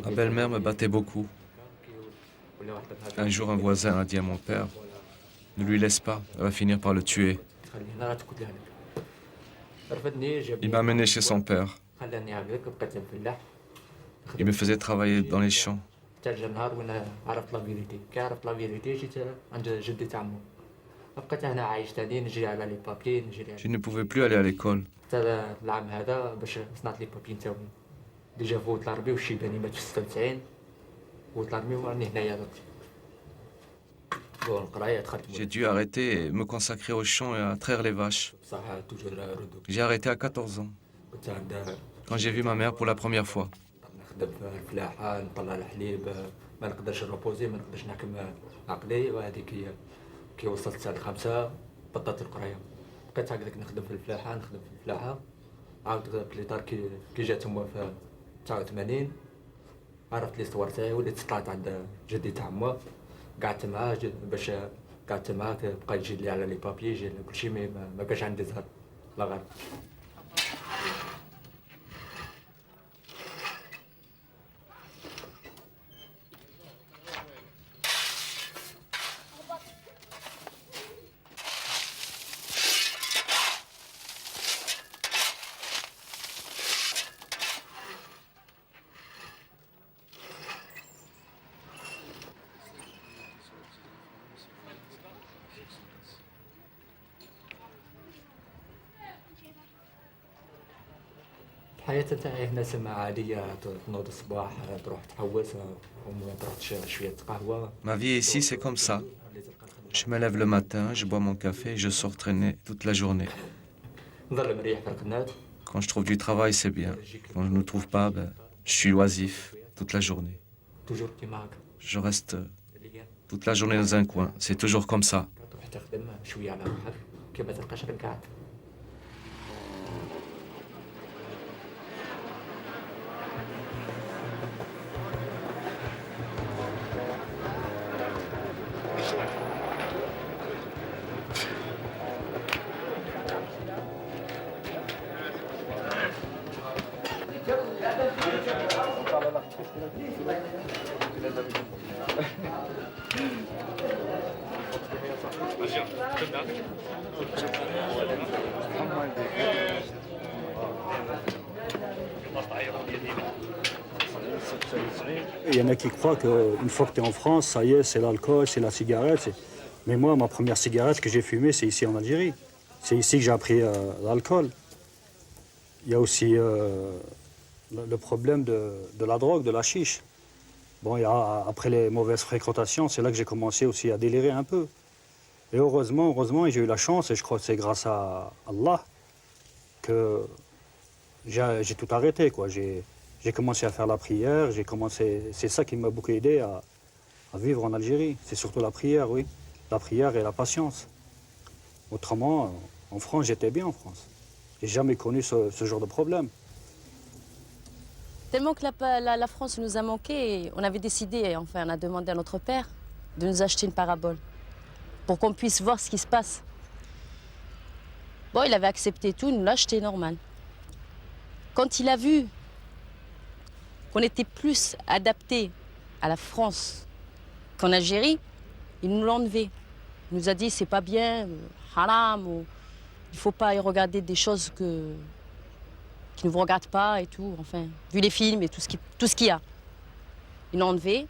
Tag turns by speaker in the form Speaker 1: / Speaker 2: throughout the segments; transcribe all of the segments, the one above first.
Speaker 1: Ma belle-mère me battait beaucoup. Un jour, un voisin a dit à mon père, ne lui laisse pas, elle va finir par le tuer. Il m'a amené chez son père. Il me faisait travailler dans les champs. Je ne pouvais plus aller à l'école. J'ai dû arrêter et me consacrer aux champs et à traire les vaches. J'ai arrêté à 14 ans, quand j'ai vu ma mère pour la première fois.
Speaker 2: عرفت لي صور تاعي وليت طلعت عند جدي تاع موا قعدت معاه باش قعدت معاه بقى يجي لي على لي بابيي يجي كلشي ما كانش عندي زهر لا غير الحياة تاعي هنا سما عادية تنوض الصباح تروح تحوس وما تروحش شوية قهوة.
Speaker 1: Ma vie ici, c'est comme ça. Je me lève le matin, je bois mon café et je sors traîner toute la journée.
Speaker 2: نظل مريح في القناة.
Speaker 1: Quand je trouve du travail, c'est bien. Quand je ne trouve pas, je suis oisif toute la journée.
Speaker 2: toujours كيما هكا.
Speaker 1: Je reste toute la journée dans un coin. C'est toujours comme ça.
Speaker 2: تروح تخدم شوية على روحك كي ما تلقاش غير قاعد.
Speaker 3: Il y en a qui croient qu'une fois que tu es en France, ça y est, c'est l'alcool, c'est la cigarette. Mais moi, ma première cigarette que j'ai fumée, c'est ici en Algérie. C'est ici que j'ai appris l'alcool. Il y a aussi le problème de la drogue, de la chiche. Bon, après les mauvaises fréquentations, c'est là que j'ai commencé aussi à délirer un peu. Et heureusement, j'ai eu la chance, et je crois que c'est grâce à Allah que j'ai tout arrêté, quoi. J'ai commencé à faire la prière, c'est ça qui m'a beaucoup aidé à vivre en Algérie. C'est surtout la prière, oui. La prière et la patience. Autrement, en France, j'étais bien en France. J'ai jamais connu ce genre de problème.
Speaker 4: Tellement que la France nous a manqué, on avait décidé, enfin on a demandé à notre père de nous acheter une parabole pour qu'on puisse voir ce qui se passe. Bon, il avait accepté tout, il nous l'a acheté normal. Quand il a vu qu'on était plus adapté à la France qu'en Algérie, il nous l'a enlevé. Il nous a dit c'est pas bien, haram, ou il faut pas y regarder des choses qui ne vous regardent pas et tout, enfin, vu les films et tout ce qu'il y a. Il l'a enlevé.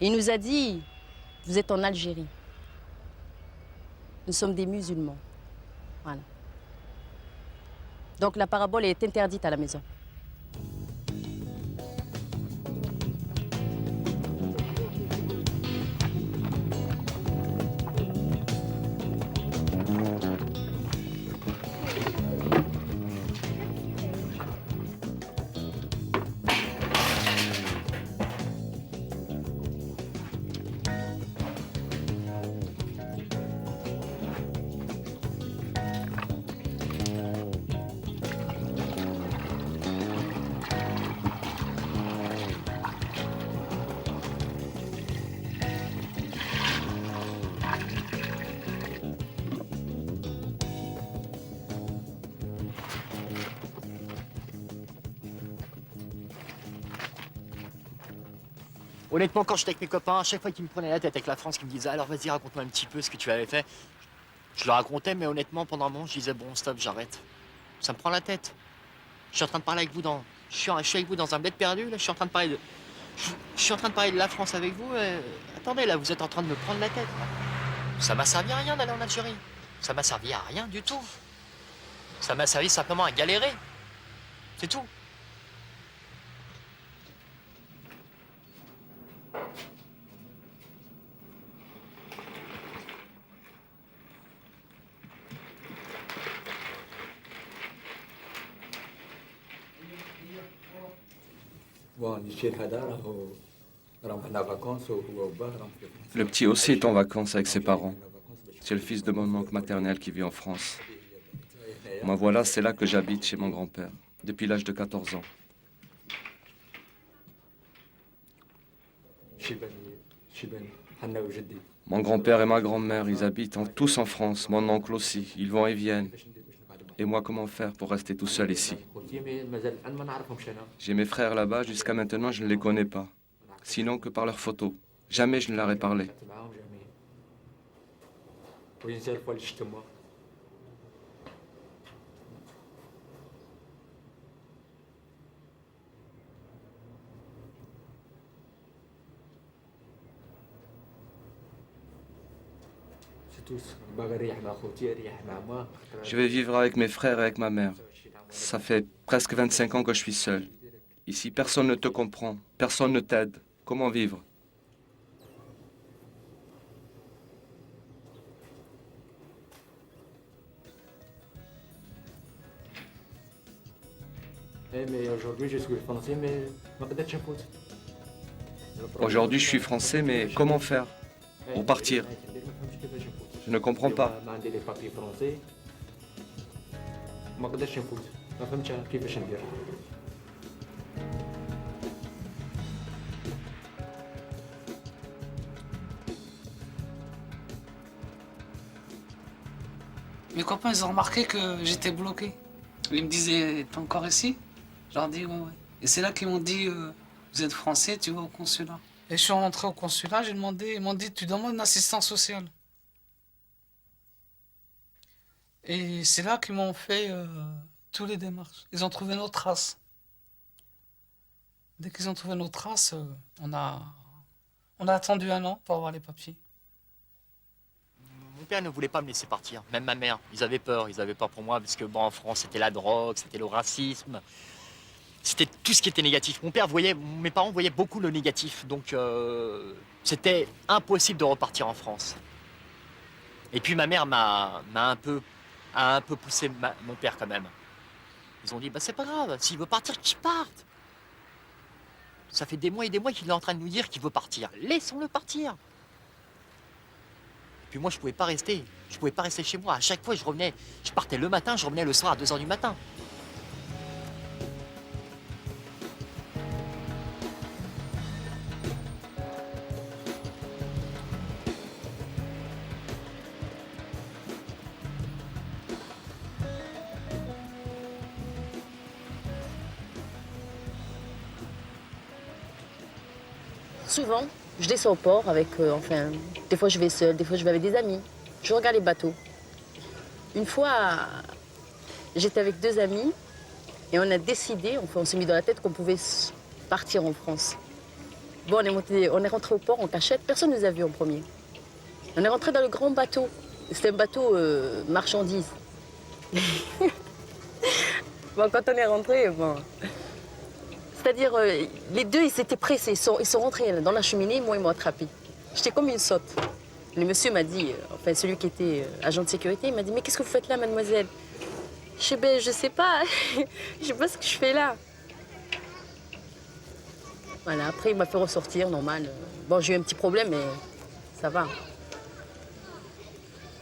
Speaker 4: Et il nous a dit, vous êtes en Algérie. Nous sommes des musulmans. Voilà. Donc la parabole est interdite à la maison.
Speaker 5: Honnêtement, quand j'étais avec mes copains, à chaque fois qu'ils me prenaient la tête avec la France, qu'ils me disaient alors vas-y, raconte-moi un petit peu ce que tu avais fait. Je leur racontais, mais honnêtement, pendant un moment, je disais bon, stop, j'arrête. Ça me prend la tête. Je suis en train de parler avec vous dans. Je suis avec vous dans un bled perdu, là, je suis en train de parler de. Je suis en train de parler de la France avec vous. Attendez, là, vous êtes en train de me prendre la tête. Ça m'a servi à rien d'aller en Algérie. Ça m'a servi à rien du tout. Ça m'a servi simplement à galérer. C'est tout.
Speaker 1: Le petit aussi est en vacances avec ses parents. C'est le fils de mon oncle maternel qui vit en France. Moi voilà, c'est là que j'habite chez mon grand-père, depuis l'âge de 14 ans. Mon grand-père et ma grand-mère, ils habitent tous en France. Mon oncle aussi, ils vont et viennent. Et moi, comment faire pour rester tout seul ici? J'ai mes frères là-bas, jusqu'à maintenant, je ne les connais pas. Sinon que par leurs photos. Jamais je ne leur ai parlé. Je vais vivre avec mes frères et avec ma mère. Ça fait presque 25 ans que je suis seul. Ici, personne ne te comprend, personne ne t'aide. Comment vivre? Aujourd'hui, je suis français, mais comment faire pour partir? Je ne comprends pas.
Speaker 6: Mes copains, ils ont remarqué que j'étais bloqué. Ils me disaient, t'es encore ici? Je leur dis, ouais, ouais. Et c'est là qu'ils m'ont dit, vous êtes français, tu vas au consulat. Et je suis rentré au consulat, j'ai demandé, ils m'ont dit, tu demandes une assistance sociale. Et c'est là qu'ils m'ont fait tous les démarches. Ils ont trouvé nos traces. Dès qu'ils ont trouvé nos traces, on a attendu 1 an pour avoir les papiers.
Speaker 5: Mon père ne voulait pas me laisser partir, même ma mère. Ils avaient peur pour moi, parce que bon, en France, c'était la drogue, c'était le racisme. C'était tout ce qui était négatif. Mes parents voyaient beaucoup le négatif, donc c'était impossible de repartir en France. Et puis ma mère a un peu poussé mon père quand même. Ils ont dit, bah c'est pas grave, s'il veut partir, qu'il parte. Ça fait des mois et des mois qu'il est en train de nous dire qu'il veut partir. Laissons-le partir. Et puis moi, je pouvais pas rester. Je pouvais pas rester chez moi. À chaque fois, je partais le matin, je revenais le soir à 2 h du matin.
Speaker 4: Souvent, je descends au port avec, des fois je vais seule, des fois je vais avec des amis. Je regarde les bateaux. Une fois, j'étais avec 2 amis et on a décidé, on s'est mis dans la tête qu'on pouvait partir en France. Bon, on est rentré au port en cachette, personne ne nous a vus en premier. On est rentré dans le grand bateau. C'était un bateau marchandises. Bon, quand on est rentré, bon... C'est-à-dire, les deux, ils étaient pressés. Ils sont rentrés dans la cheminée, moi, ils m'ont attrapé. J'étais comme une sotte. Le monsieur m'a dit, celui qui était agent de sécurité, il m'a dit, mais qu'est-ce que vous faites là, mademoiselle? Je dis, ben, je sais pas. Je sais pas ce que je fais là. Voilà, après, il m'a fait ressortir, normal. Bon, j'ai eu un petit problème, mais ça va.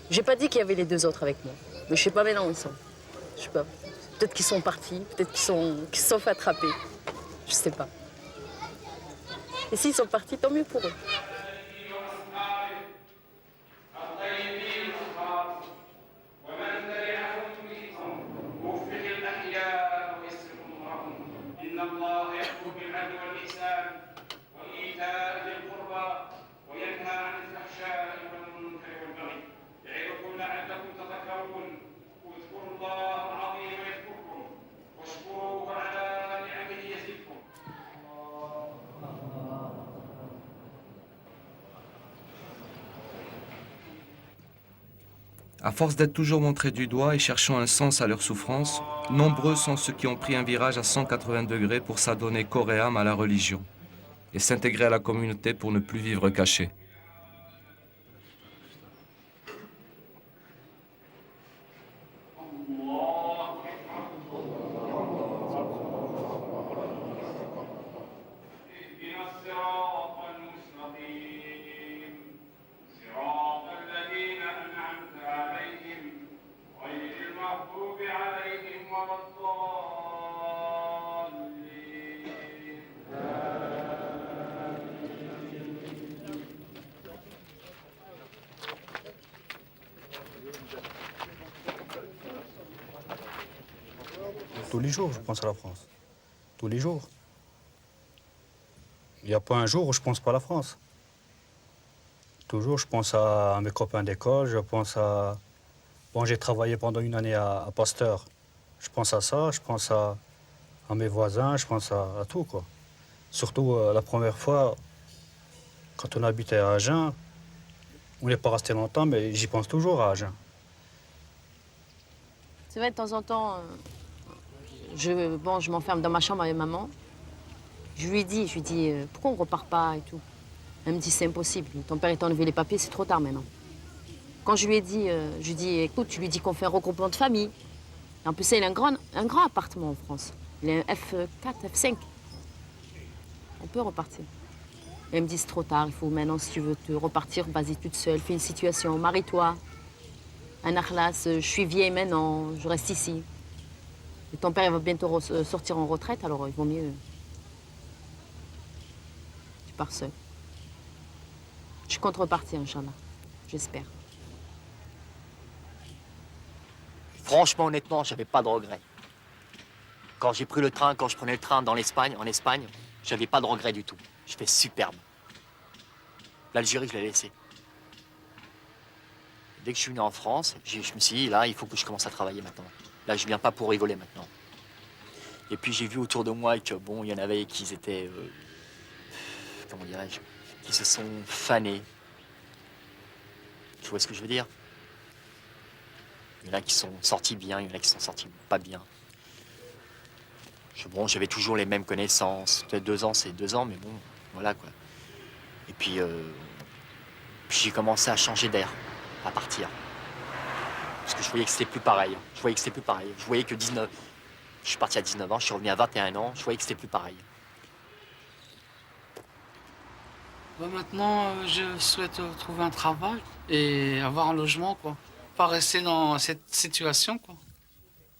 Speaker 4: J'ai pas dit qu'il y avait les 2 autres avec moi. Mais je sais pas maintenant où ils sont. Je sais pas. Peut-être qu'ils sont partis, peut-être qu'ils se sont fait attraper. Je sais pas. Et s'ils sont partis, tant mieux pour eux.
Speaker 7: إن الله يأمر بالعدل والإحسان وإيتاء ذي
Speaker 1: À force d'être toujours montrés du doigt et cherchant un sens à leur souffrance, nombreux sont ceux qui ont pris un virage à 180 degrés pour s'adonner corps et âme à la religion et s'intégrer à la communauté pour ne plus vivre cachés.
Speaker 3: Tous les jours, je pense à la France. Tous les jours. Il n'y a pas un jour où je ne pense pas à la France. Toujours, je pense à mes copains d'école, je pense à... Bon, j'ai travaillé pendant une année à Pasteur. Je pense à ça, je pense à mes voisins, je pense à tout, quoi. Surtout la première fois, quand on habitait à Agen, on n'est pas resté longtemps, mais j'y pense toujours à Agen.
Speaker 4: C'est vrai, de temps en temps, je m'enferme dans ma chambre avec maman. Je lui dis, pourquoi on repart pas et tout. Elle me dit, c'est impossible. Ton père est enlevé les papiers, c'est trop tard maintenant. Quand je lui ai dit, je lui dis, écoute, tu lui dis qu'on fait un regroupement de famille. Et en plus, il a un grand appartement en France. Il a un F4, F5. On peut repartir. Et elle me dit, c'est trop tard, il faut maintenant, si tu veux te repartir, vas-y toute seule, fais une situation, marie-toi. Un akhlas, je suis vieille maintenant, je reste ici. Et ton père il va bientôt sortir en retraite, alors il vaut mieux. Tu pars seul. Je compte repartir, Inch'Allah. J'espère.
Speaker 5: Franchement, honnêtement, j'avais pas de regrets. Quand j'ai pris le train, quand je prenais le train en Espagne, j'avais pas de regrets du tout. Je fais superbe. L'Algérie, je l'ai laissé. Dès que je suis venu en France, je me suis dit, là, il faut que je commence à travailler maintenant. Là, je viens pas pour rigoler maintenant. Et puis, j'ai vu autour de moi que, bon, il y en avait qui étaient, comment dirais-je, qui se sont fanés. Tu vois ce que je veux dire? Il y en a qui sont sortis bien, il y en a qui sont sortis pas bien. Bon, j'avais toujours les mêmes connaissances. Peut-être 2 ans, c'est 2 ans, mais bon, voilà, quoi. Et puis j'ai commencé à changer d'air, à partir. Parce que je voyais que c'était plus pareil. Je voyais que je suis parti à 19 ans, je suis revenu à 21 ans, je voyais que c'était plus pareil.
Speaker 6: Maintenant, je souhaite trouver un travail et avoir un logement, quoi. Pas rester dans cette situation, quoi.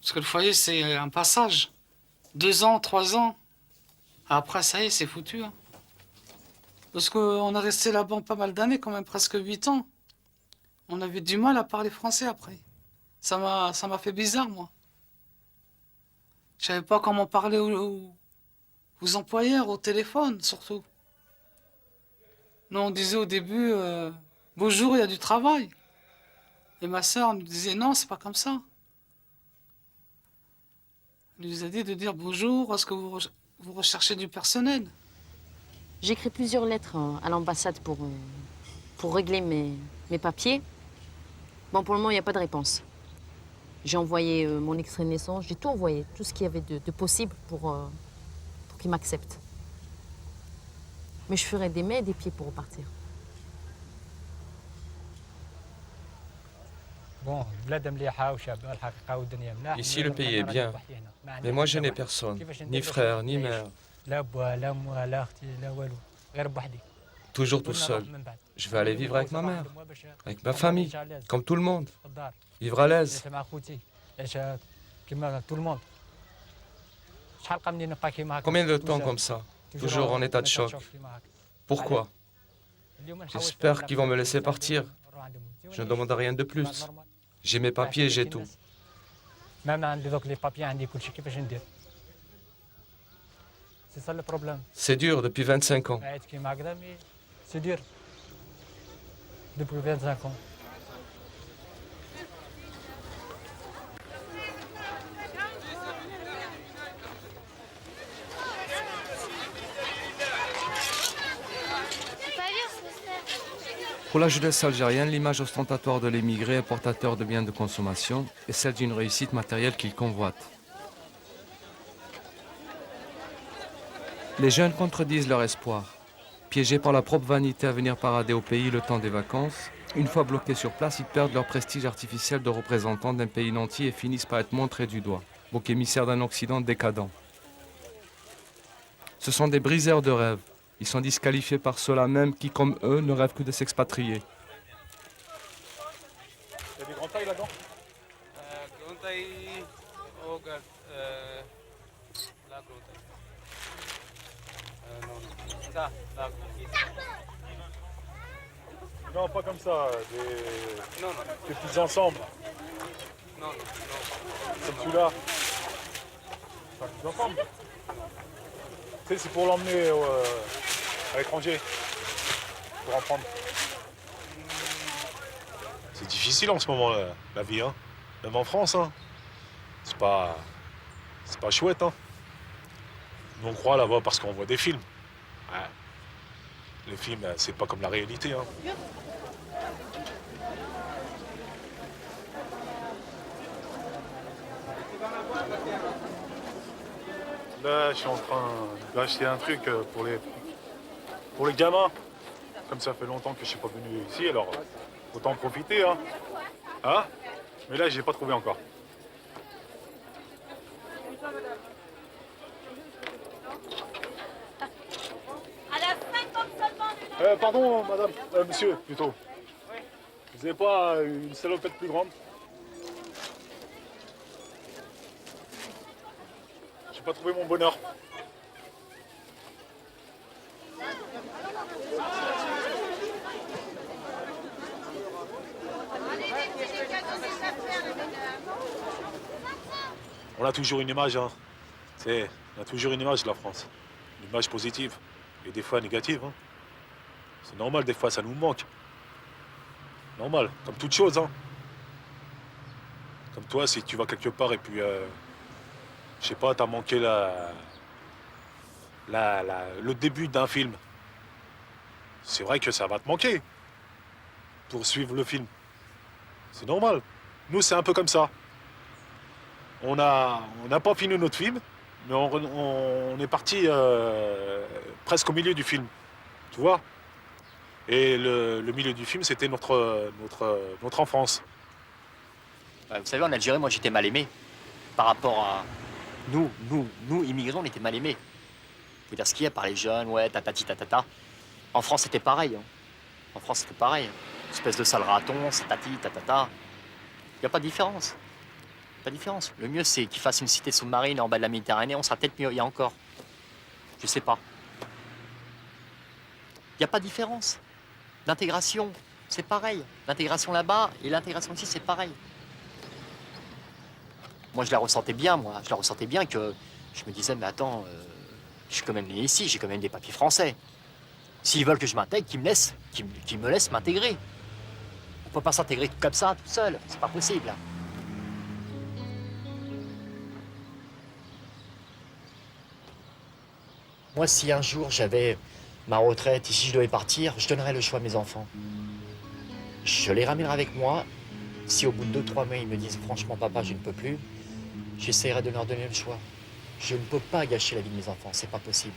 Speaker 6: Parce que le foyer, c'est un passage. 2 ans, 3 ans. Après, ça y est, c'est foutu. Hein. Parce qu'on est resté là-bas pas mal d'années, quand même, presque 8 ans. On avait du mal à parler français après. Ça m'a fait bizarre, moi. Je savais pas comment parler aux employeurs, au téléphone, surtout. Nous, on disait au début, bonjour, il y a du travail. Et ma sœur nous disait, non, c'est pas comme ça. Elle nous a dit de dire bonjour, est-ce que vous recherchez du personnel?
Speaker 4: J'ai écrit plusieurs lettres à l'ambassade pour régler mes papiers. Bon, pour le moment, il n'y a pas de réponse. J'ai envoyé mon extrait de naissance, j'ai tout envoyé, tout ce qu'il y avait de possible pour qu'ils m'acceptent. Mais je ferai des mains et des pieds pour repartir.
Speaker 1: Ici, le pays est bien, mais moi, je n'ai personne, ni frère, ni mère. Toujours tout seul. Je vais aller vivre avec ma mère, avec ma famille, comme tout le monde. Vivre à l'aise. Combien de temps comme ça? Toujours en état de choc. Pourquoi? J'espère qu'ils vont me laisser partir. Je ne demande rien de plus. J'ai mes papiers, j'ai tout. C'est dur depuis 25 ans.
Speaker 7: C'est dur. Depuis 25 ans.
Speaker 8: C'est pas bien, ce mystère.
Speaker 1: Pour la jeunesse algérienne, l'image ostentatoire de l'émigré portateur de biens de consommation est celle d'une réussite matérielle qu'il convoite. Les jeunes contredisent leur espoir. Piégés par la propre vanité à venir parader au pays le temps des vacances, une fois bloqués sur place, ils perdent leur prestige artificiel de représentants d'un pays nanti et finissent par être montrés du doigt, bouc émissaire d'un Occident décadent. Ce sont des briseurs de rêves. Ils sont disqualifiés par ceux-là même qui, comme eux, ne rêvent que de s'expatrier.
Speaker 8: Il y a des grands tailles là-dedans? Non, pas comme ça, des petits ensembles. Comme celui-là. Enfin, des ensembles. Tu sais, c'est pour l'emmener à l'étranger. Pour en prendre. C'est difficile en ce moment, la vie, hein. Même en France, hein. C'est pas chouette, hein. Nous, on croit là-bas parce qu'on voit des films. Ouais. Les films, c'est pas comme la réalité, hein. Là, je suis en train d'acheter un truc pour les gamins. Comme ça fait longtemps que je suis pas venu ici, alors autant en profiter, hein. Hein? Mais là, j'ai pas trouvé encore. Pardon, madame, monsieur, plutôt. Vous n'avez pas une salopette plus grande? J'ai pas trouvé mon bonheur. On a toujours une image, hein. On a toujours une image de la France. Une image positive. Et des fois négative, hein. C'est normal, des fois, ça nous manque. Normal, comme toute chose, hein. Comme toi, si tu vas quelque part et puis, je sais pas, t'as manqué le début d'un film. C'est vrai que ça va te manquer pour suivre le film. C'est normal. Nous, c'est un peu comme ça. On n'a pas fini notre film, mais on est parti presque au milieu du film. Tu vois? Et le milieu du film, c'était notre enfance.
Speaker 5: Ouais, vous savez, en Algérie, moi, j'étais mal aimé. Par rapport à nous, immigrés, on était mal aimés. Faut dire ce qu'il y a par les jeunes, ouais, tatati tatata. En France, c'était pareil. Hein. En France, c'était pareil. Espèce de sale raton, c'est tati tatata. Il n'y a pas de différence. Pas de différence. Le mieux, c'est qu'ils fassent une cité sous-marine en bas de la Méditerranée. On sera peut-être mieux. Il y a encore. Je sais pas. Il n'y a pas de différence. L'intégration, c'est pareil. L'intégration là-bas et l'intégration ici, c'est pareil. Moi, je la ressentais bien, moi. Je la ressentais bien que je me disais, mais attends, je suis quand même né ici, j'ai quand même des papiers français. S'ils veulent que je m'intègre, qu'ils me laissent m'intégrer. On peut pas s'intégrer comme ça, tout seul. C'est pas possible. Moi, si un jour j'avais ma retraite et si je devais partir, je donnerais le choix à mes enfants. Je les ramènerai avec moi. Si au bout de 2-3 mois, ils me disent franchement, papa, je ne peux plus, j'essaierai de leur donner le choix. Je ne peux pas gâcher la vie de mes enfants, c'est pas possible.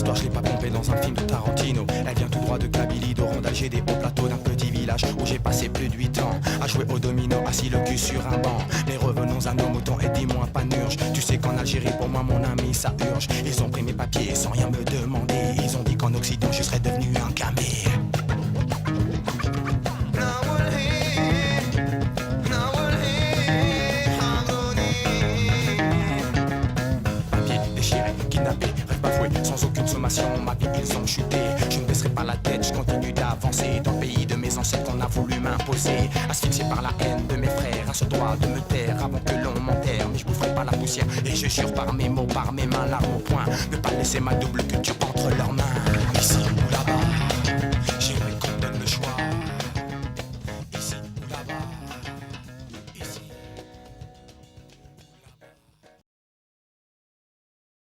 Speaker 9: l'histoire, je l'ai pas pompée dans un film de Tarantino. Elle vient tout droit de Kabylie, d'Oran d'Alger, des hauts plateaux d'un petit village où j'ai passé plus de 8 ans à jouer au domino, assis le cul sur un banc. Mais revenons à nos moutons et dis-moi pas n'urge. Tu sais qu'en Algérie, pour moi, mon ami, ça urge. Ils ont pris mes papiers sans rien me demander. Ils ont dit qu'en Occident, je serais devenu un camé. Sans aucune sommation, ma vie ils ont chuté. Je ne baisserai pas la tête, je continue d'avancer. Dans le pays de mes ancêtres, on a voulu m'imposer. Asphyxié par la haine de mes frères, à ce droit de me taire avant que l'on m'enterre. Mais je boufferai pas la poussière et je jure par mes mots, par mes mains, l'arme au poing, ne pas laisser ma double culture entre leurs mains. Ici ou là.